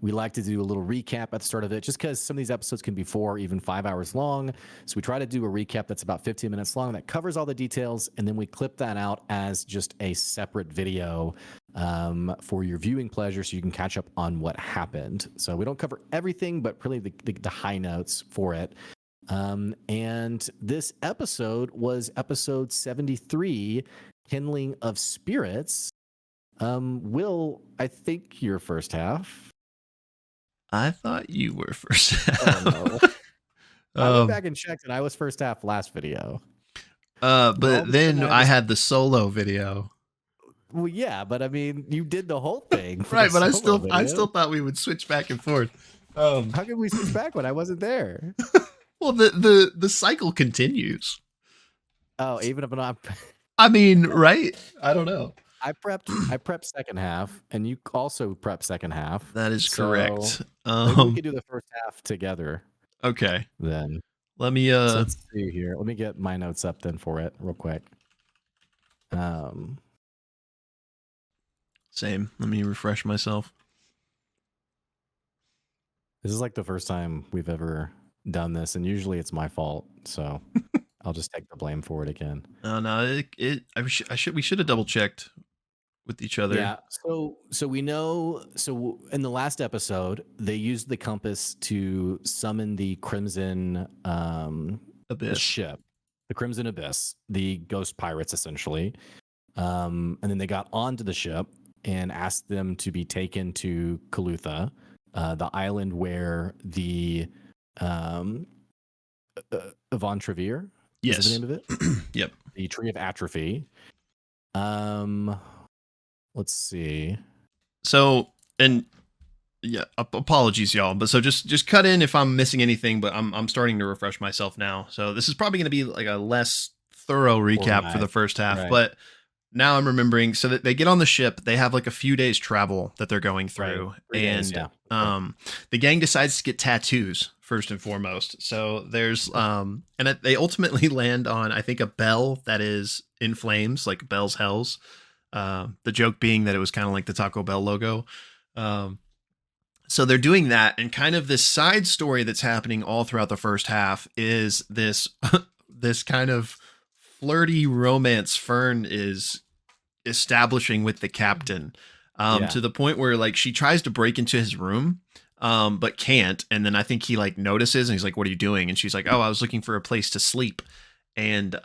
we like to do a little recap at the start of it, just because some of these episodes can be 4, even 5 hours long. So we try to do a recap that's about 15 minutes long that covers all the details, and then we clip that out as just a separate video for your viewing pleasure, so you can catch up on what happened. So we don't cover everything, but really the high notes for it. And this episode was episode 73, Kindling of Spirits. Will, I think your first half. I thought you were first half. Oh, no. I went back and checked, and I was first half last video. But then I had the solo video. Well, yeah, but I mean, you did the whole thing, right? But I still thought we would switch back and forth. How could we switch back when I wasn't there? Well, the cycle continues. Oh, even if I'm not. I mean, right? I don't know. I prepped second half, and you also prep second half. That is correct. Maybe we could do the first half together. Okay. Then let me so let's see here. Let me get my notes up then for it real quick. Same. Let me refresh myself. This is like the first time we've ever done this, and usually it's my fault, so I'll just take the blame for it again. No, we should have double checked with each other. Yeah. So we know. So in the last episode, they used the compass to summon the Crimson Abyss ship, the Crimson Abyss, the ghost pirates, essentially. And then they got onto the ship and asked them to be taken to Kalutha, the island where the Avon Trevere. Yes. Is the name of it? Yep. The Tree of Atrophy. Let's see. So, and yeah, apologies, y'all. But so just cut in if I'm missing anything. But I'm starting to refresh myself now. So this is probably going to be like a less thorough recap for the first half. Right. But now I'm remembering. So that they get on the ship, they have like a few days travel that they're going through, right. And the gang decides to get tattoos first and foremost. So there's and they ultimately land on, I think, a bell that is in flames, like Bell's Hells. The joke being that it was kind of like the Taco Bell logo. So they're doing that, and kind of this side story that's happening all throughout the first half is this this kind of flirty romance Fern is establishing with the captain, to the point where like she tries to break into his room, but can't. And then I think he like notices and he's like, "What are you doing?" And she's like, "Oh, I was looking for a place to sleep." And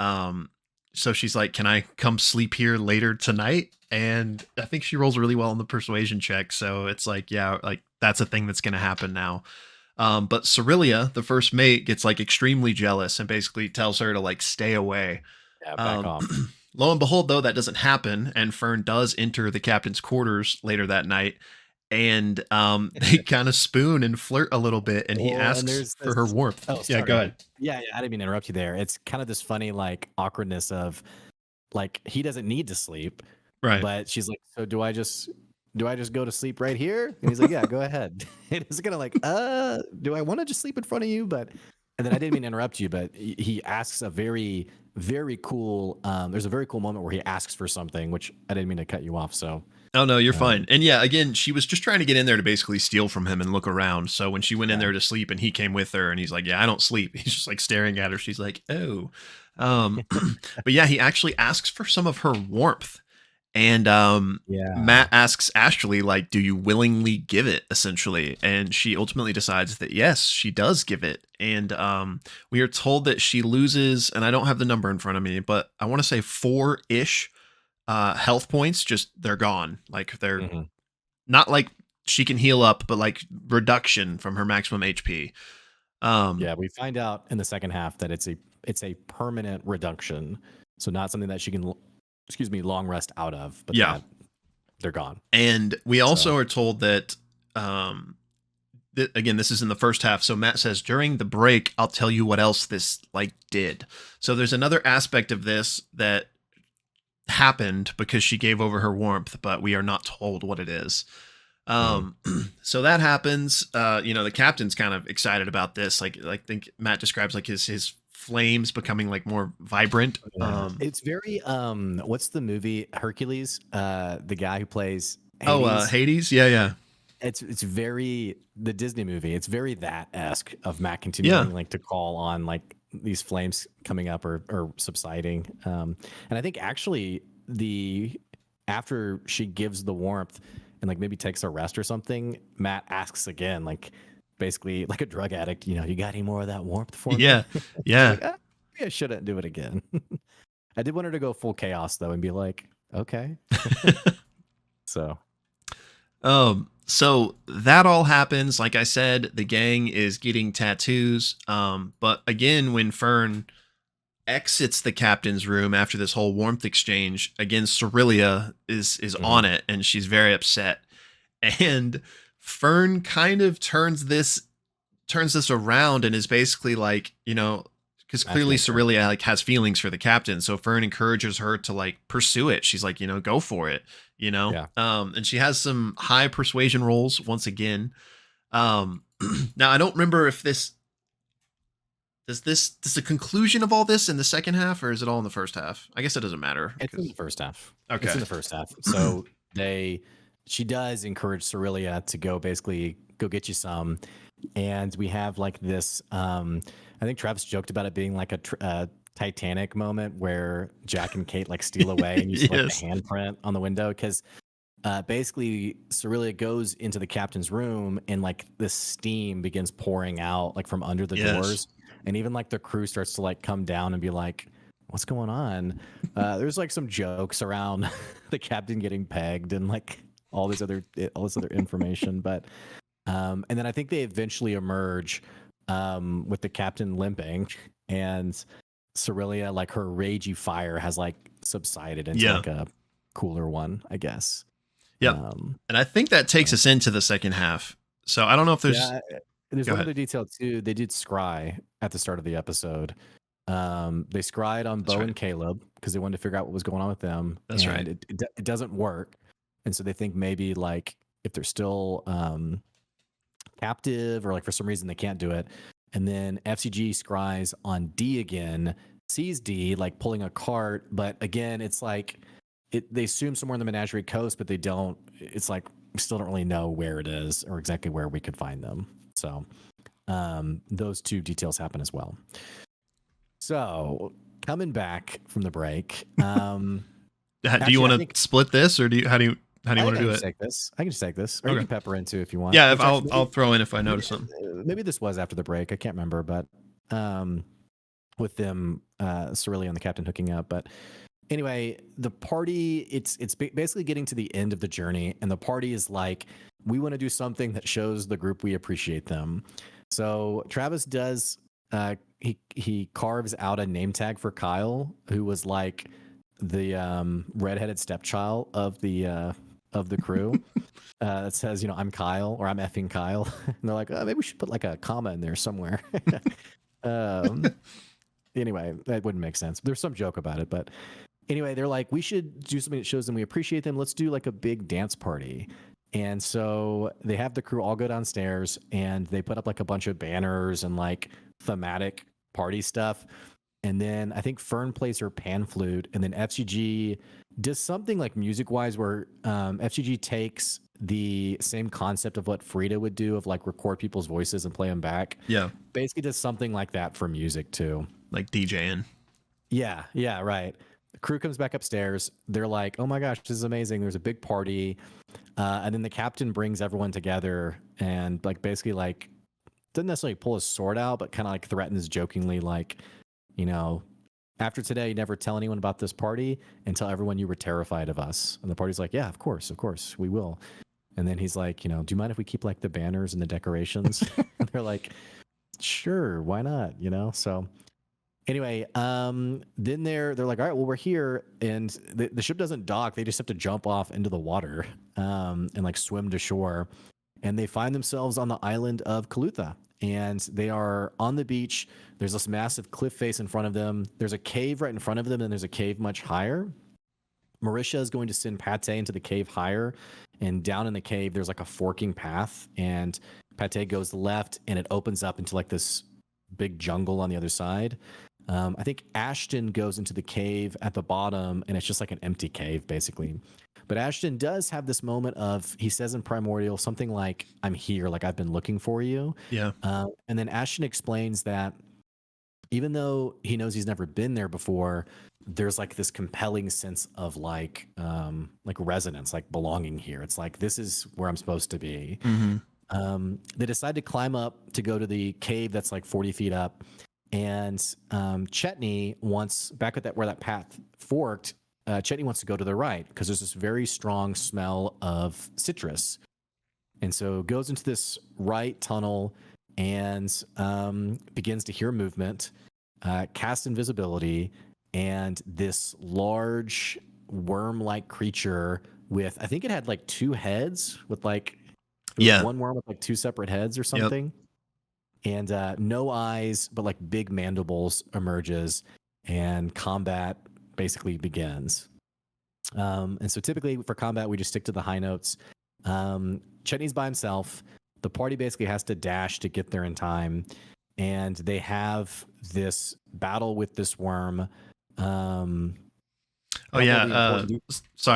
so she's like, "Can I come sleep here later tonight?" And I think she rolls really well on the persuasion check. So it's like, yeah, like that's a thing that's going to happen now. But Cerelia, the first mate, gets like extremely jealous and basically tells her to like stay away. Yeah, back off. Lo and behold, though, that doesn't happen. And Fern does enter the captain's quarters later that night. And they kind of spoon and flirt a little bit, and he asks for her warmth. Oh, yeah, go ahead. Yeah, I didn't mean to interrupt you there. It's kind of this funny like awkwardness of like he doesn't need to sleep, right? But she's like, "So do I just go to sleep right here?" And he's like, "Yeah, go ahead." And it's kind of like, do I want to just sleep in front of you?" But and then I didn't mean to interrupt you, but he asks a very, very cool. There's a very cool moment where he asks for something, which I didn't mean to cut you off. So. Oh, no, you're fine. And yeah, again, she was just trying to get in there to basically steal from him and look around. So when she went in there to sleep and he came with her and he's like, "Yeah, I don't sleep." He's just like staring at her. She's like, "Oh." But yeah, he actually asks for some of her warmth. And Matt asks Ashley, like, "Do you willingly give it?" essentially. And she ultimately decides that yes, she does give it. And we are told that she loses, and I don't have the number in front of me, but I want to say 4-ish health points. Just they're gone. Like they're not like she can heal up, but like reduction from her maximum HP. We find out in the second half that it's a permanent reduction, so not something that she can long rest out of, but they're gone. And we also are told that again, this is in the first half. So Matt says, "During the break, I'll tell you what else this like did." So there's another aspect of this that happened because she gave over her warmth, but we are not told what it is. So that happens. The captain's kind of excited about this. Like I think Matt describes like his flames becoming like more vibrant. It's very what's the movie Hercules? The guy who plays Hades? Hades. Yeah. it's very the Disney movie. It's very that-esque of Matt Yeah. continuing like to call on like these flames coming up or subsiding. And I think actually after she gives the warmth and like maybe takes a rest or something, Matt asks again, like basically like a drug addict, you got any more of that warmth for me? Yeah. Yeah. Like, maybe I shouldn't do it again. I did want her to go full chaos though and be like, okay. So So that all happens. Like I said, the gang is getting tattoos. But again, when Fern exits the captain's room after this whole warmth exchange, again, Cerelia is on it, and she's very upset. And Fern kind of turns this around and is basically like, because clearly Cerelia like has feelings for the captain, so Fern encourages her to like pursue it. She's like, go for it, Yeah. And she has some high persuasion rolls once again. Now I don't remember if does the conclusion of all this in the second half, or is it all in the first half? I guess it doesn't matter. It's in the first half. Okay. It's in the first half. So she does encourage Cerelia to go get you some. And we have like this, I think Travis joked about it being like a Titanic moment where Jack and Kate like steal away and you see like the handprint on the window. Cause basically Cerelia goes into the captain's room and like this steam begins pouring out like from under the doors. And even like the crew starts to like come down and be like, what's going on? There's like some jokes around the captain getting pegged and like all this other information. But and then I think they eventually emerge with the captain limping and Cerelia, like her ragey fire has like subsided into like a cooler one, I guess. Yeah. And I think that takes us into the second half. So I don't know if there's one other detail too. They did scry at the start of the episode. They scried on Bo and Caleb because they wanted to figure out what was going on with them. That's right. It doesn't work. And so they think maybe like if they're still captive or like for some reason they can't do it. And then FCG scries on D again, sees D like pulling a cart. But again, it's like they assume somewhere in the Menagerie Coast, but they don't. It's like we still don't really know where it is or exactly where we could find them. So those two details happen as well. So coming back from the break, do you want to split this, or how do you want to do it? I can just take this, or you can pepper into if you want. Yeah, I'll throw in if I notice something. Maybe this was after the break. I can't remember, but with them, Cerelia and the captain hooking up. But anyway, the party it's basically getting to the end of the journey, and the party is like, we want to do something that shows the group we appreciate them. So Travis does. He carves out a name tag for Kyle, who was like the redheaded stepchild of the crew. That says, I'm Kyle, or I'm effing Kyle. And they're like, maybe we should put like a comma in there somewhere. Anyway, that wouldn't make sense. There's some joke about it, but anyway, they're like, we should do something that shows them we appreciate them. Let's do like a big dance party. And so they have the crew all go downstairs and they put up like a bunch of banners and like thematic party stuff. And then I think Fern plays her pan flute, and then FCG does something like music wise where FCG takes the same concept of what Frida would do of like record people's voices and play them back. Yeah. Basically does something like that for music too. Like DJing. Yeah, right. The crew comes back upstairs. They're like, oh my gosh, this is amazing. There's a big party. And then the captain brings everyone together and like basically like doesn't necessarily pull his sword out, but kind of like threatens jokingly like, after today, never tell anyone about this party and tell everyone you were terrified of us. And the party's like, yeah, of course, we will. And then he's like, do you mind if we keep like the banners and the decorations? And they're like, sure, why not? So anyway, then they're like, all right, well, we're here, and the ship doesn't dock. They just have to jump off into the water and like swim to shore. And they find themselves on the island of Kalutha. And they are on the beach. There's this massive cliff face in front of them. There's a cave right in front of them, and there's a cave much higher. Marisha is going to send Pate into the cave higher. And down in the cave, there's like a forking path. And Pate goes left, and it opens up into like this big jungle on the other side. I think Ashton goes into the cave at the bottom, and it's just like an empty cave, basically. But Ashton does have this moment of, he says in Primordial something like, "I'm here, like I've been looking for you." Yeah. And then Ashton explains that even though he knows he's never been there before, there's like this compelling sense of like resonance, like belonging here. It's like, this is where I'm supposed to be. They decide to climb up to go to the cave that's like 40 feet up. And Chetney wants, back at that where that path forked, Chetney wants to go to the right because there's this very strong smell of citrus. And so goes into this right tunnel and begins to hear movement, cast invisibility, and this large worm-like creature with, I think it had like 2 heads with like, one worm with like 2 separate heads or something. Yep. And no eyes, but like big mandibles emerges, and combat basically begins. And so typically for combat, we just stick to the high notes. Chetney's by himself. The party basically has to dash to get there in time, and they have this battle with this worm. Sorry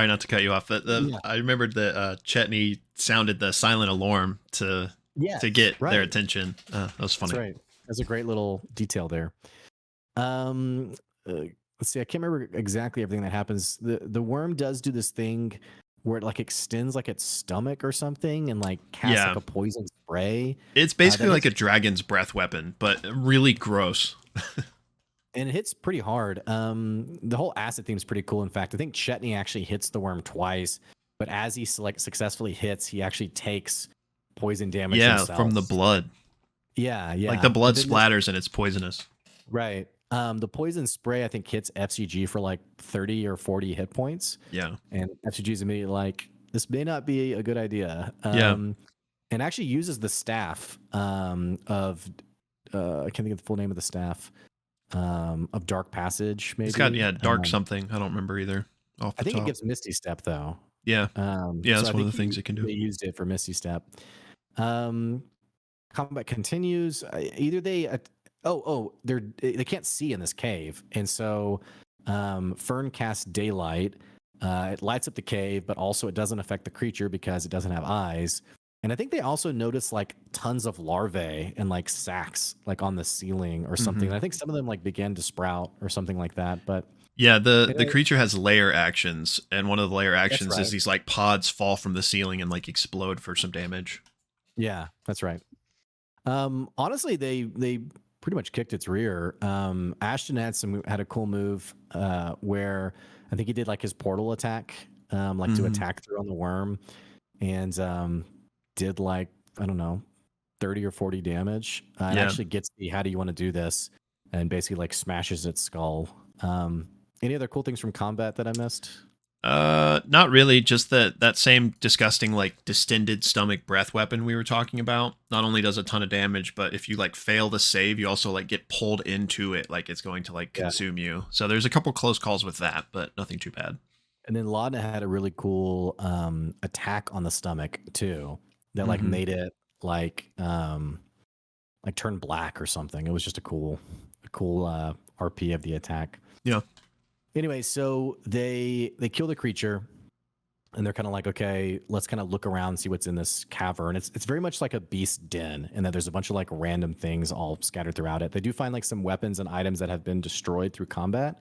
not to cut you off, but I remembered that Chetney sounded the silent alarm to get their attention. That was funny. That's right. That's a great little detail there. Let's see. I can't remember exactly everything that happens. The worm does do this thing where it like extends like its stomach or something and like casts like a poison spray. It's basically like a dragon's breath weapon, but really gross. And it hits pretty hard. The whole acid theme is pretty cool. In fact, I think Chetney actually hits the worm twice, but as he successfully hits, he actually takes poison damage himself. From the blood. Yeah. Like the blood splatters and it's poisonous. Right. The poison spray, I think, hits FCG for like 30 or 40 hit points. Yeah. And FCG's immediately like, this may not be a good idea. And actually uses the staff of, I can't think of the full name of the staff, of Dark Passage, maybe. It's got, Dark something. I don't remember either. I think it gives Misty Step, though. Yeah. That's one of the things it can do. They used it for Misty Step. Combat continues. Either they... they can't see in this cave, and so Fern casts daylight. It lights up the cave, but also it doesn't affect the creature because it doesn't have eyes. And I think they also notice like tons of larvae and like sacs like on the ceiling or something. And I think some of them like began to sprout or something like that. But the creature has layer actions, and one of the layer actions is these like pods fall from the ceiling and like explode for some damage. Yeah, that's right. Honestly, they pretty much kicked its rear. Ashton had a cool move where I think he did like his portal attack, to attack through on the worm, and did like, I don't know, 30 or 40 damage. It actually gets the how do you want to do this, and basically like smashes its skull. Any other cool things from combat that I missed? Not really. Just that same disgusting, like distended stomach breath weapon we were talking about. Not only does a ton of damage, but if you like fail the save, you also like get pulled into it, like it's going to like consume you. So there's a couple close calls with that, but nothing too bad. And then Laudna had a really cool attack on the stomach too, that like made it like turn black or something. It was just a cool RP of the attack. Yeah. Anyway, so they kill the creature, and they're kind of like, okay, let's kind of look around, see what's in this cavern. It's very much like a beast den, and that there's a bunch of like random things all scattered throughout it. They do find like some weapons and items that have been destroyed through combat.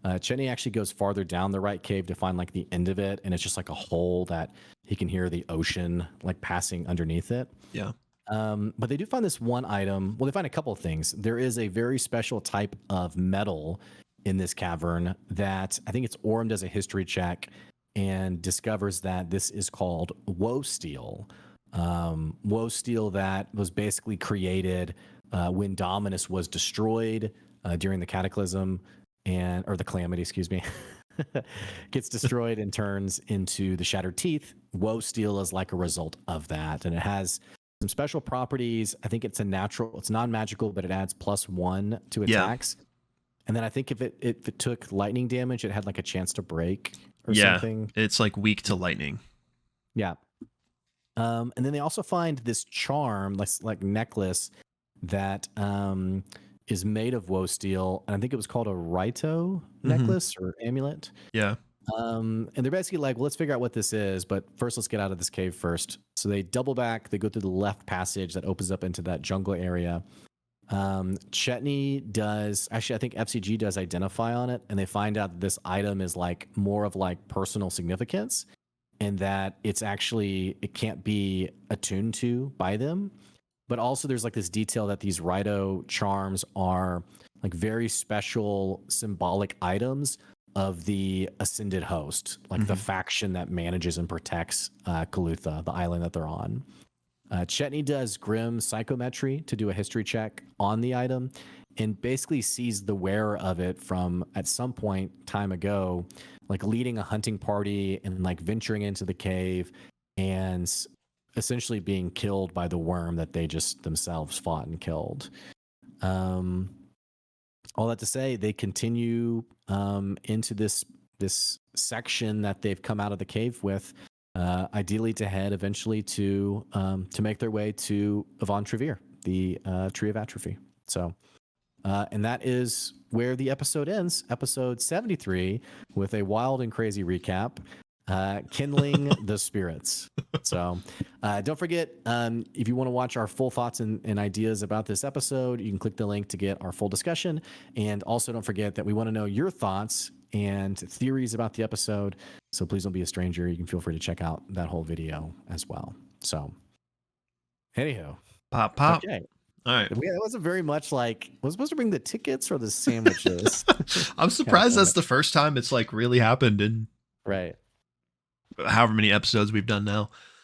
Chetney actually goes farther down the right cave to find like the end of it, and it's just like a hole that he can hear the ocean like passing underneath it. Yeah. But they do find this one item. Well, they find a couple of things. There is a very special type of metal in this cavern that I think it's Orm does a history check and discovers that this is called woe steel. Woe steel that was basically created when Dominus was destroyed during the cataclysm or the calamity, excuse me, gets destroyed and turns into the Shattered Teeth. Woe steel is like a result of that, and it has some special properties. I think it's it's non-magical, but it adds +1 to attacks. And then I think if it took lightning damage, it had like a chance to break or something. It's like weak to lightning. Yeah. And then they also find this charm, like necklace that is made of woe steel. And I think it was called a Raito necklace or amulet. Yeah. And they're basically like, well, let's figure out what this is, but first let's get out of this cave first. So they double back, they go through the left passage that opens up into that jungle area. Chetney does, actually, I think FCG does identify on it, and they find out that this item is like more of like personal significance, and that it's actually, it can't be attuned to by them. But also there's like this detail that these Rito charms are like very special symbolic items of the Ascended Host, like the faction that manages and protects Kalutha, the island that they're on. Chetney does Grim Psychometry to do a history check on the item and basically sees the wearer of it from at some point time ago, like leading a hunting party and like venturing into the cave and essentially being killed by the worm that they just themselves fought and killed. All that to say, they continue into this section that they've come out of the cave with, ideally to head eventually to make their way to Avant Trevere, the Tree of Atrophy. So, and that is where the episode ends, episode 73, with a wild and crazy recap, kindling the spirits. So don't forget, if you want to watch our full thoughts and ideas about this episode, you can click the link to get our full discussion. And also don't forget that we want to know your thoughts and theories about the episode. So please don't be a stranger. You can feel free to check out that whole video as well. So anyhow, pop. Okay. All right. Yeah, it wasn't very much like, was supposed to bring the tickets or the sandwiches? I'm surprised that's the first time it's like really happened in right. however many episodes we've done now.